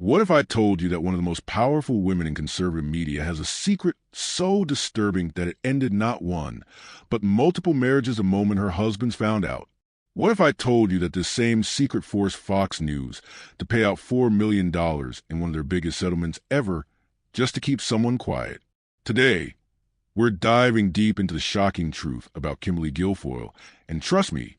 What if I told you that one of the most powerful women in conservative media has a secret so disturbing that it ended not one, but multiple marriages the moment her husbands found out? What if I told you that this same secret forced Fox News to pay out $4 million in one of their biggest settlements ever just to keep someone quiet? Today, we're diving deep into the shocking truth about Kimberly Guilfoyle, and trust me,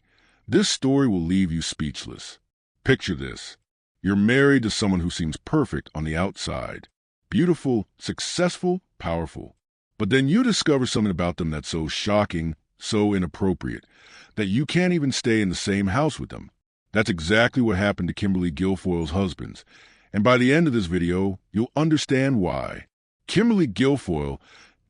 this story will leave you speechless. Picture this. You're married to someone who seems perfect on the outside. Beautiful, successful, powerful. But then you discover something about them that's so shocking, so inappropriate, that you can't even stay in the same house with them. That's exactly what happened to Kimberly Guilfoyle's husbands. And by the end of this video, you'll understand why. Kimberly Guilfoyle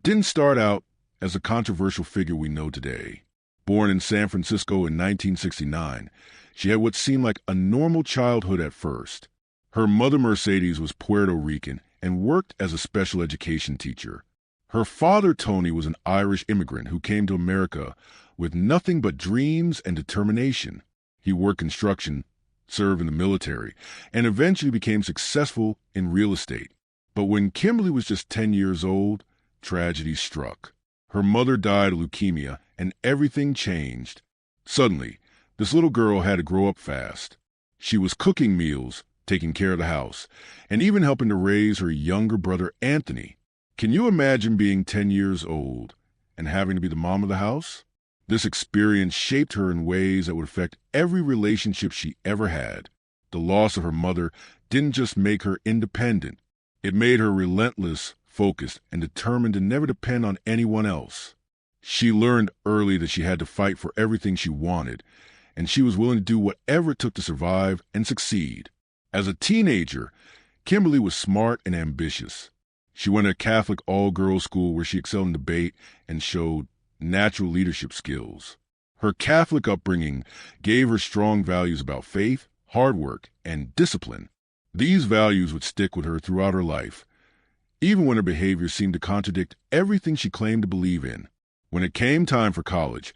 didn't start out as the controversial figure we know today. Born in San Francisco in 1969, she had what seemed like a normal childhood at first. Her mother, Mercedes, was Puerto Rican and worked as a special education teacher. Her father, Tony, was an Irish immigrant who came to America with nothing but dreams and determination. He worked construction, served in the military, and eventually became successful in real estate. But when Kimberly was just 10 years old, tragedy struck. Her mother died of leukemia, and everything changed. Suddenly, this little girl had to grow up fast. She was cooking meals, taking care of the house, and even helping to raise her younger brother, Anthony. Can you imagine being 10 years old and having to be the mom of the house? This experience shaped her in ways that would affect every relationship she ever had. The loss of her mother didn't just make her independent. It made her relentless, focused, and determined to never depend on anyone else. She learned early that she had to fight for everything she wanted, and she was willing to do whatever it took to survive and succeed. As a teenager, Kimberly was smart and ambitious. She went to a Catholic all-girls school where she excelled in debate and showed natural leadership skills. Her Catholic upbringing gave her strong values about faith, hard work, and discipline. These values would stick with her throughout her life, even when her behavior seemed to contradict everything she claimed to believe in. When it came time for college,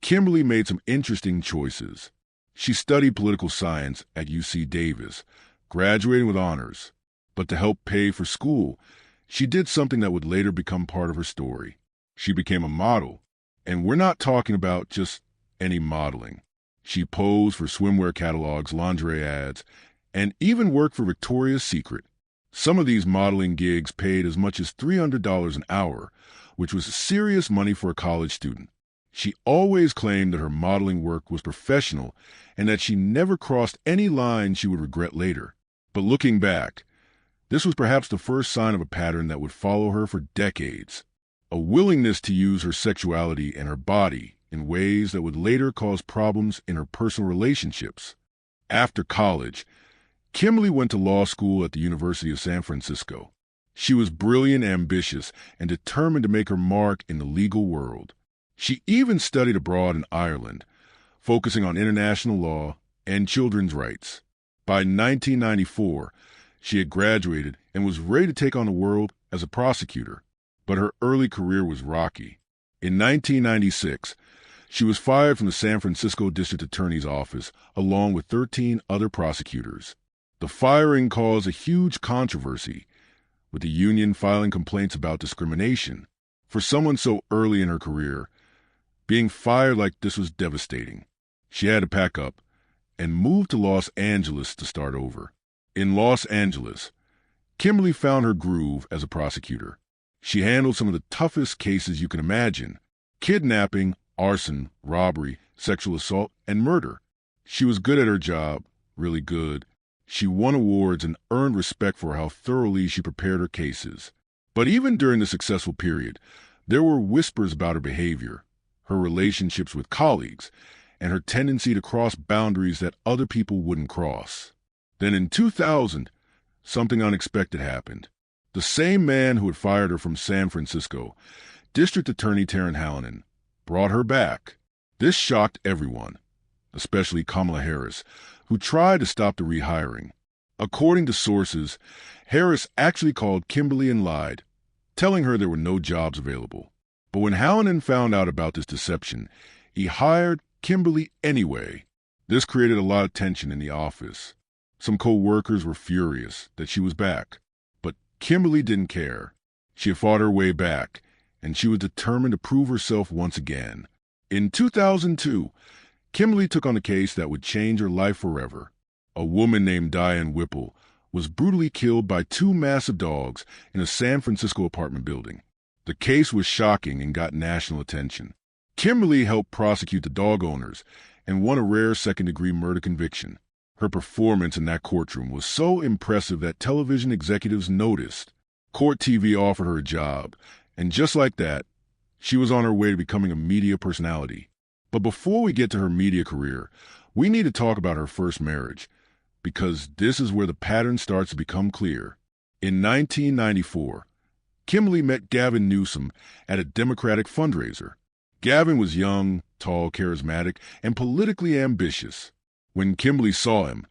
Kimberly made some interesting choices. She studied political science at UC Davis, graduating with honors. But to help pay for school, she did something that would later become part of her story. She became a model. And we're not talking about just any modeling. She posed for swimwear catalogs, lingerie ads, and even worked for Victoria's Secret. Some of these modeling gigs paid as much as $300 an hour, which was serious money for a college student. She always claimed that her modeling work was professional and that she never crossed any line she would regret later. But looking back, this was perhaps the first sign of a pattern that would follow her for decades. A willingness to use her sexuality and her body in ways that would later cause problems in her personal relationships. After college, Kimberly went to law school at the University of San Francisco. She was brilliant, ambitious, and determined to make her mark in the legal world. She even studied abroad in Ireland, focusing on international law and children's rights. By 1994, she had graduated and was ready to take on the world as a prosecutor. But her early career was rocky. In 1996, she was fired from the San Francisco District Attorney's office along with 13 other prosecutors. The firing caused a huge controversy, with the union filing complaints about discrimination. For someone so early in her career, being fired like this was devastating. She had to pack up and move to Los Angeles to start over. In Los Angeles, Kimberly found her groove as a prosecutor. She handled some of the toughest cases you can imagine: kidnapping, arson, robbery, sexual assault, and murder. She was good at her job, really good. She won awards and earned respect for how thoroughly she prepared her cases. But even during the successful period, there were whispers about her behavior, her relationships with colleagues, and her tendency to cross boundaries that other people wouldn't cross. Then in 2000, something unexpected happened. The same man who had fired her from San Francisco, District Attorney Taryn Hallinan, brought her back. This shocked everyone, especially Kamala Harris, who tried to stop the rehiring. According to sources, Harris actually called Kimberly and lied, telling her there were no jobs available. But when Hallinan found out about this deception, he hired Kimberly anyway. This created a lot of tension in the office. Some co-workers were furious that she was back, but Kimberly didn't care. She had fought her way back, and she was determined to prove herself once again. In 2002, Kimberly took on a case that would change her life forever. A woman named Diane Whipple was brutally killed by two massive dogs in a San Francisco apartment building. The case was shocking and got national attention. Kimberly helped prosecute the dog owners and won a rare second-degree murder conviction. Her performance in that courtroom was so impressive that television executives noticed. Court TV offered her a job, and just like that, she was on her way to becoming a media personality. But before we get to her media career, we need to talk about her first marriage, because this is where the pattern starts to become clear. In 1994, Kimberly met Gavin Newsom at a Democratic fundraiser. Gavin was young, tall, charismatic, and politically ambitious. When Kimberly saw him,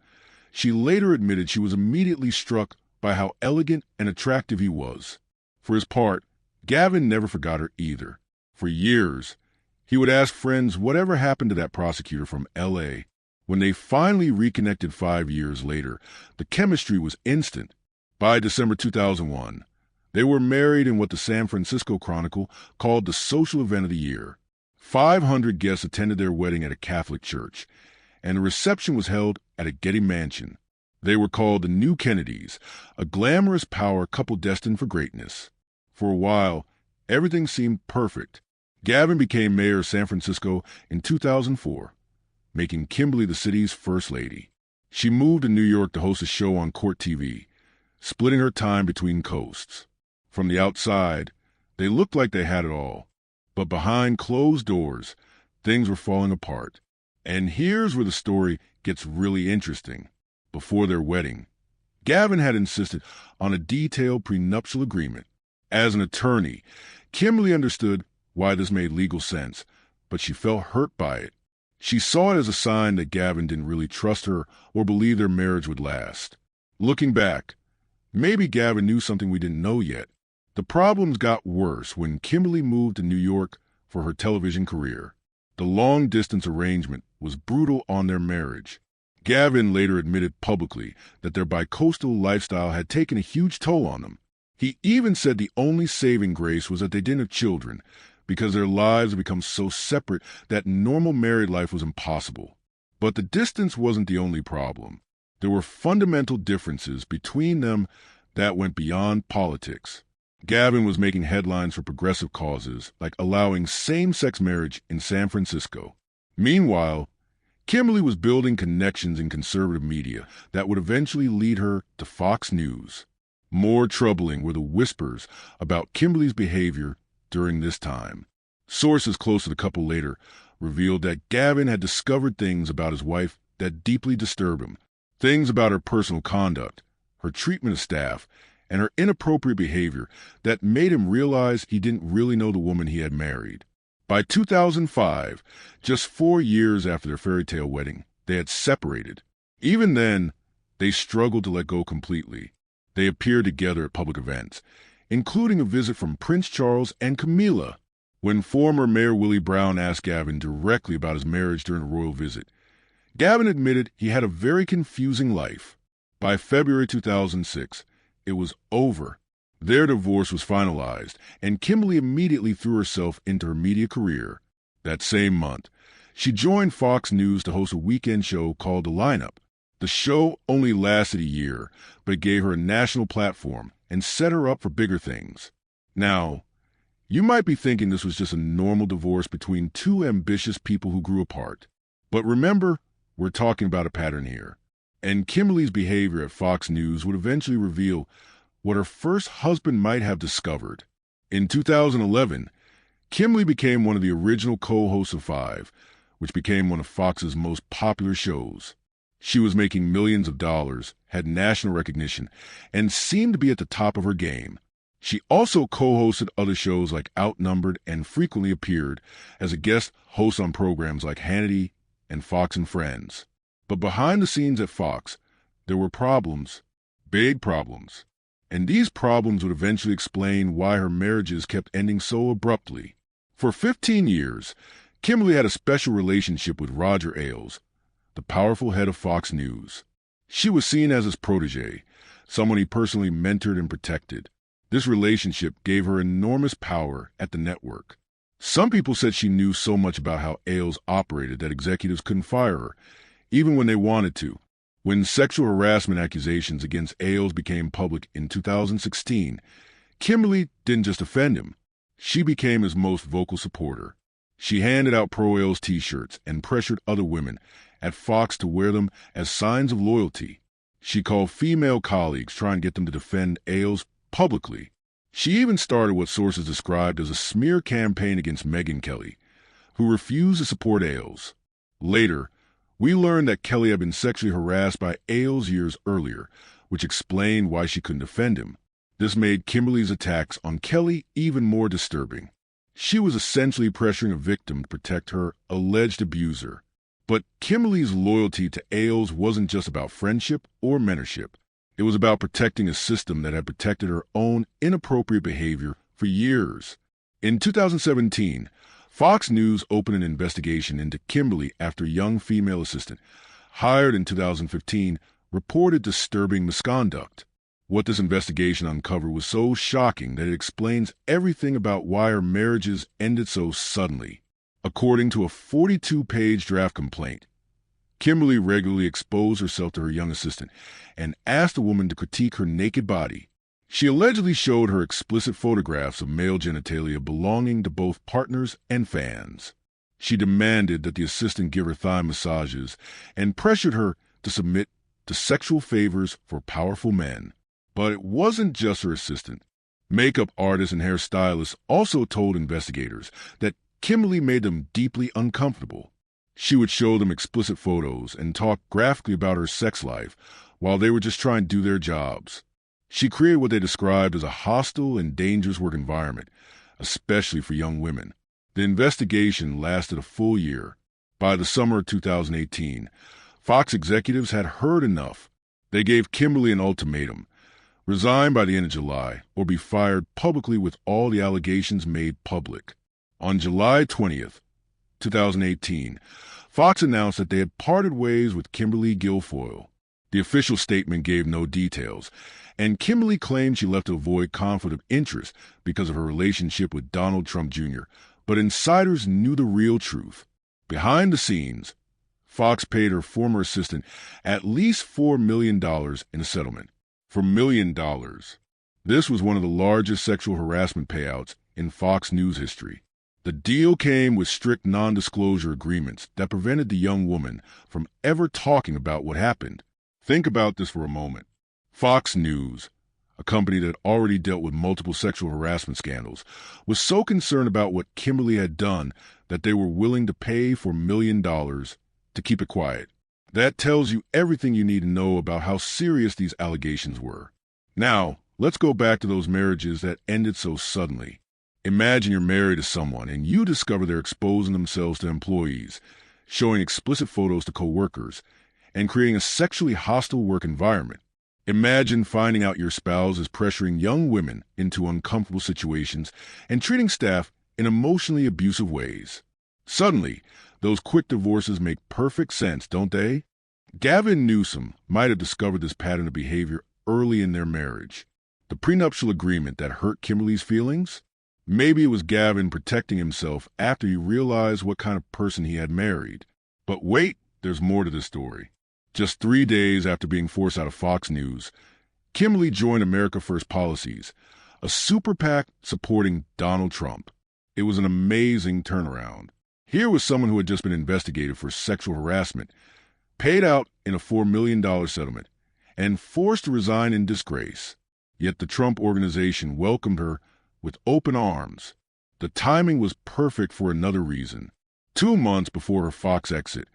she later admitted she was immediately struck by how elegant and attractive he was. For his part, Gavin never forgot her either. For years, he would ask friends whatever happened to that prosecutor from L.A. When they finally reconnected 5 years later, the chemistry was instant. By December 2001, they were married in what the San Francisco Chronicle called the social event of the year. 500 guests attended their wedding at a Catholic church, and the reception was held at a Getty mansion. They were called the New Kennedys, a glamorous power couple destined for greatness. For a while, everything seemed perfect. Gavin became mayor of San Francisco in 2004, making Kimberly the city's first lady. She moved to New York to host a show on Court TV, splitting her time between coasts. From the outside, they looked like they had it all. But behind closed doors, things were falling apart. And here's where the story gets really interesting. Before their wedding, Gavin had insisted on a detailed prenuptial agreement. As an attorney, Kimberly understood why this made legal sense, but she felt hurt by it. She saw it as a sign that Gavin didn't really trust her or believe their marriage would last. Looking back, maybe Gavin knew something we didn't know yet. The problems got worse when Kimberly moved to New York for her television career. The long-distance arrangement was brutal on their marriage. Gavin later admitted publicly that their bicoastal lifestyle had taken a huge toll on them. He even said the only saving grace was that they didn't have children, because their lives had become so separate that normal married life was impossible. But the distance wasn't the only problem. There were fundamental differences between them that went beyond politics. Gavin was making headlines for progressive causes, like allowing same-sex marriage in San Francisco. Meanwhile, Kimberly was building connections in conservative media that would eventually lead her to Fox News. More troubling were the whispers about Kimberly's behavior during this time. Sources close to the couple later revealed that Gavin had discovered things about his wife that deeply disturbed him. Things about her personal conduct, her treatment of staff, and her inappropriate behavior that made him realize he didn't really know the woman he had married. By 2005, just 4 years after their fairy tale wedding, they had separated. Even then, they struggled to let go completely. They appeared together at public events, including a visit from Prince Charles and Camilla. When former Mayor Willie Brown asked Gavin directly about his marriage during a royal visit, Gavin admitted he had a very confusing life. By February 2006, it was over. Their divorce was finalized, and Kimberly immediately threw herself into her media career. That same month, she joined Fox News to host a weekend show called The Lineup. The show only lasted a year, but it gave her a national platform and set her up for bigger things. Now, you might be thinking this was just a normal divorce between two ambitious people who grew apart. But remember, we're talking about a pattern here. And Kimberly's behavior at Fox News would eventually reveal what her first husband might have discovered. In 2011, Kimberly became one of the original co-hosts of Five, which became one of Fox's most popular shows. She was making millions of dollars, had national recognition, and seemed to be at the top of her game. She also co-hosted other shows like Outnumbered and frequently appeared as a guest host on programs like Hannity and Fox and Friends. But behind the scenes at Fox, there were problems, big problems. And these problems would eventually explain why her marriages kept ending so abruptly. For 15 years, Kimberly had a special relationship with Roger Ailes, the powerful head of Fox News. She was seen as his protege, someone he personally mentored and protected. This relationship gave her enormous power at the network. Some people said she knew so much about how Ailes operated that executives couldn't fire her, even when they wanted to. When sexual harassment accusations against Ailes became public in 2016, Kimberly didn't just defend him. She became his most vocal supporter. She handed out pro-Ailes t-shirts and pressured other women at Fox to wear them as signs of loyalty. She called female colleagues trying to get them to defend Ailes publicly. She even started what sources described as a smear campaign against Megyn Kelly, who refused to support Ailes. Later, we learned that Kelly had been sexually harassed by Ailes years earlier, which explained why she couldn't defend him. This made Kimberly's attacks on Kelly even more disturbing. She was essentially pressuring a victim to protect her alleged abuser. But Kimberly's loyalty to Ailes wasn't just about friendship or mentorship. It was about protecting a system that had protected her own inappropriate behavior for years. In 2017, Fox News opened an investigation into Kimberly after a young female assistant, hired in 2015, reported disturbing misconduct. What this investigation uncovered was so shocking that it explains everything about why her marriages ended so suddenly. According to a 42-page draft complaint, Kimberly regularly exposed herself to her young assistant and asked the woman to critique her naked body. She allegedly showed her explicit photographs of male genitalia belonging to both partners and fans. She demanded that the assistant give her thigh massages and pressured her to submit to sexual favors for powerful men. But it wasn't just her assistant. Makeup artists and hairstylists also told investigators that Kimberly made them deeply uncomfortable. She would show them explicit photos and talk graphically about her sex life while they were just trying to do their jobs. She created what they described as a hostile and dangerous work environment, especially for young women. The investigation lasted a full year. By the summer of 2018, Fox executives had heard enough. They gave Kimberly an ultimatum: resign by the end of July or be fired publicly with all the allegations made public. On July 20th, 2018, Fox announced that they had parted ways with Kimberly Guilfoyle. The official statement gave no details, and Kimberly claimed she left to avoid conflict of interest because of her relationship with Donald Trump Jr., but insiders knew the real truth. Behind the scenes, Fox paid her former assistant at least $4 million in a settlement. For $1 million. This was one of the largest sexual harassment payouts in Fox News history. The deal came with strict non-disclosure agreements that prevented the young woman from ever talking about what happened. Think about this for a moment. Fox News, a company that already dealt with multiple sexual harassment scandals, was so concerned about what Kimberly had done that they were willing to pay for $1 million to keep it quiet. That tells you everything you need to know about how serious these allegations were. Now, let's go back to those marriages that ended so suddenly. Imagine you're married to someone and you discover they're exposing themselves to employees, showing explicit photos to coworkers, and creating a sexually hostile work environment. Imagine finding out your spouse is pressuring young women into uncomfortable situations and treating staff in emotionally abusive ways. Suddenly, those quick divorces make perfect sense, don't they? Gavin Newsom might have discovered this pattern of behavior early in their marriage. The prenuptial agreement that hurt Kimberly's feelings? Maybe it was Gavin protecting himself after he realized what kind of person he had married. But wait, there's more to this story. Just 3 days after being forced out of Fox News, Kimberly joined America First Policies, a super PAC supporting Donald Trump. It was an amazing turnaround. Here was someone who had just been investigated for sexual harassment, paid out in a $4 million settlement, and forced to resign in disgrace. Yet the Trump organization welcomed her with open arms. The timing was perfect for another reason. 2 months before her Fox exit,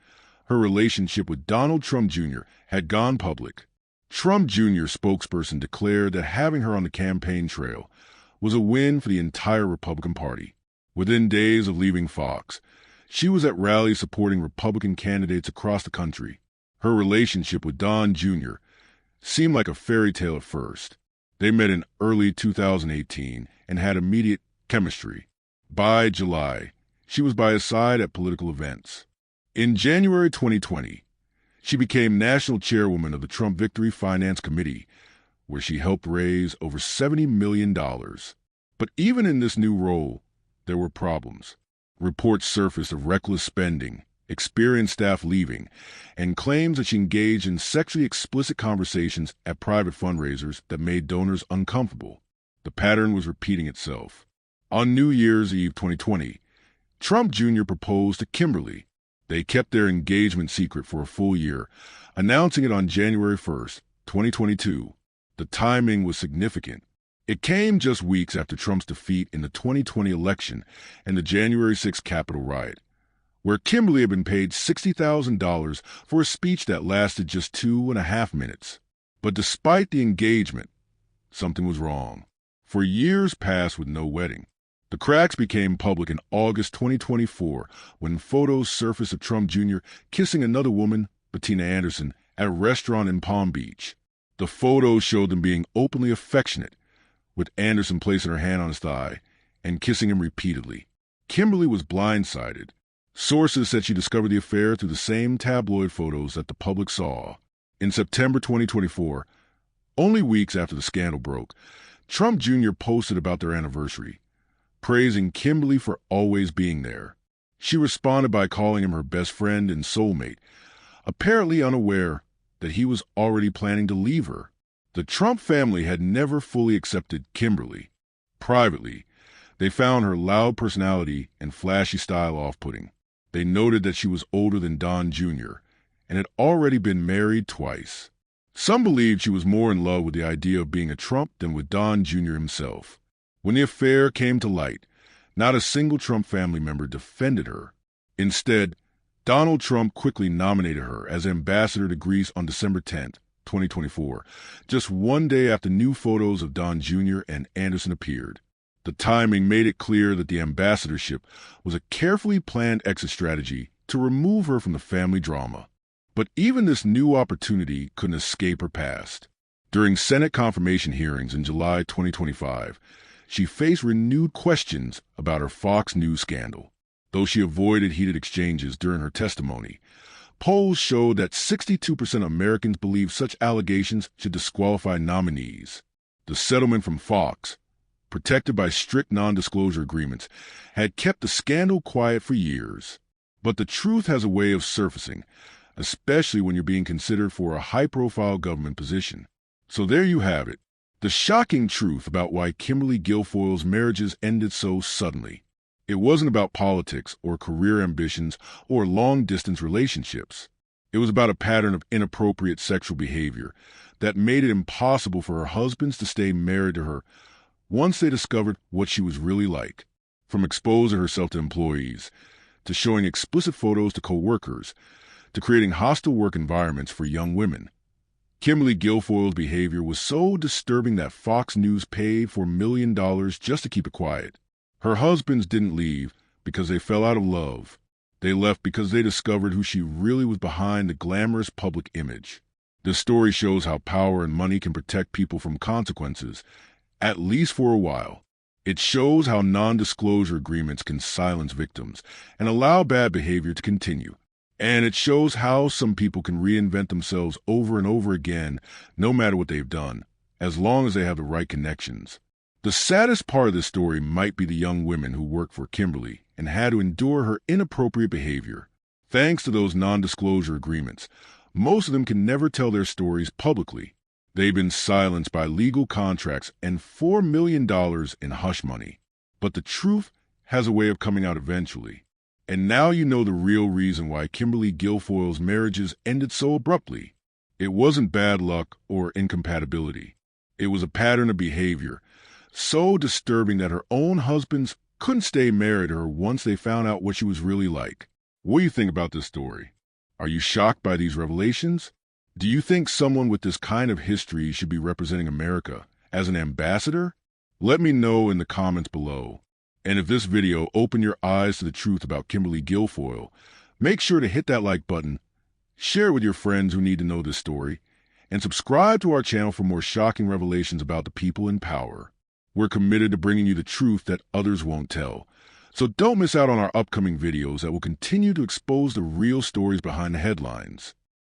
her relationship with Donald Trump Jr. had gone public. Trump Jr. spokesperson declared that having her on the campaign trail was a win for the entire Republican Party. Within days of leaving Fox, she was at rallies supporting Republican candidates across the country. Her relationship with Don Jr. seemed like a fairy tale at first. They met in early 2018 and had immediate chemistry. By July, she was by his side at political events. In January 2020, She became national chairwoman of the Trump Victory Finance Committee, where she helped raise over $70 million. But even in this new role, there were problems. Reports surfaced of reckless spending, experienced staff leaving, and claims that she engaged in sexually explicit conversations at private fundraisers that made donors uncomfortable. The pattern was repeating itself. On New Year's Eve 2020, Trump Jr. proposed to Kimberly. They kept their engagement secret for a full year, announcing it on January 1st, 2022. The timing was significant. It came just weeks after Trump's defeat in the 2020 election and the January 6th Capitol riot, where Kimberly had been paid $60,000 for a speech that lasted just 2.5 minutes. But despite the engagement, something was wrong. For years passed with no wedding. The cracks became public in August 2024 when photos surfaced of Trump Jr. kissing another woman, Bettina Anderson, at a restaurant in Palm Beach. The photos showed them being openly affectionate, with Anderson placing her hand on his thigh and kissing him repeatedly. Kimberly was blindsided. Sources said she discovered the affair through the same tabloid photos that the public saw. In September 2024, only weeks after the scandal broke, Trump Jr. posted about their anniversary, praising Kimberly for always being there. She responded by calling him her best friend and soulmate, apparently unaware that he was already planning to leave her. The Trump family had never fully accepted Kimberly. Privately, they found her loud personality and flashy style off-putting. They noted that she was older than Don Jr. and had already been married twice. Some believed she was more in love with the idea of being a Trump than with Don Jr. himself. When the affair came to light, not a single Trump family member defended her. Instead, Donald Trump quickly nominated her as ambassador to Greece on December 10, 2024, just one day after new photos of Don Jr. and Anderson appeared. The timing made it clear that the ambassadorship was a carefully planned exit strategy to remove her from the family drama. But even this new opportunity couldn't escape her past. During Senate confirmation hearings in July 2025, she faced renewed questions about her Fox News scandal. Though she avoided heated exchanges during her testimony, polls showed that 62% of Americans believe such allegations should disqualify nominees. The settlement from Fox, protected by strict non-disclosure agreements, had kept the scandal quiet for years. But the truth has a way of surfacing, especially when you're being considered for a high-profile government position. So there you have it, the shocking truth about why Kimberly Guilfoyle's marriages ended so suddenly. It wasn't about politics or career ambitions or long-distance relationships. It was about a pattern of inappropriate sexual behavior that made it impossible for her husbands to stay married to her once they discovered what she was really like. From exposing herself to employees, to showing explicit photos to co-workers, to creating hostile work environments for young women. Kimberly Guilfoyle's behavior was so disturbing that Fox News paid $4 million just to keep it quiet. Her husbands didn't leave because they fell out of love. They left because they discovered who she really was behind the glamorous public image. This story shows how power and money can protect people from consequences, at least for a while. It shows how non-disclosure agreements can silence victims and allow bad behavior to continue. And it shows how some people can reinvent themselves over and over again, no matter what they've done, as long as they have the right connections. The saddest part of this story might be the young women who worked for Kimberly and had to endure her inappropriate behavior. Thanks to those non-disclosure agreements, most of them can never tell their stories publicly. They've been silenced by legal contracts and $4 million in hush money. But the truth has a way of coming out eventually. And now you know the real reason why Kimberly Guilfoyle's marriages ended so abruptly. It wasn't bad luck or incompatibility. It was a pattern of behavior so disturbing that her own husbands couldn't stay married to her once they found out what she was really like. What do you think about this story? Are you shocked by these revelations? Do you think someone with this kind of history should be representing America as an ambassador? Let me know in the comments below. And if this video opened your eyes to the truth about Kimberly Guilfoyle, make sure to hit that like button, share it with your friends who need to know this story, and subscribe to our channel for more shocking revelations about the people in power. We're committed to bringing you the truth that others won't tell. So don't miss out on our upcoming videos that will continue to expose the real stories behind the headlines.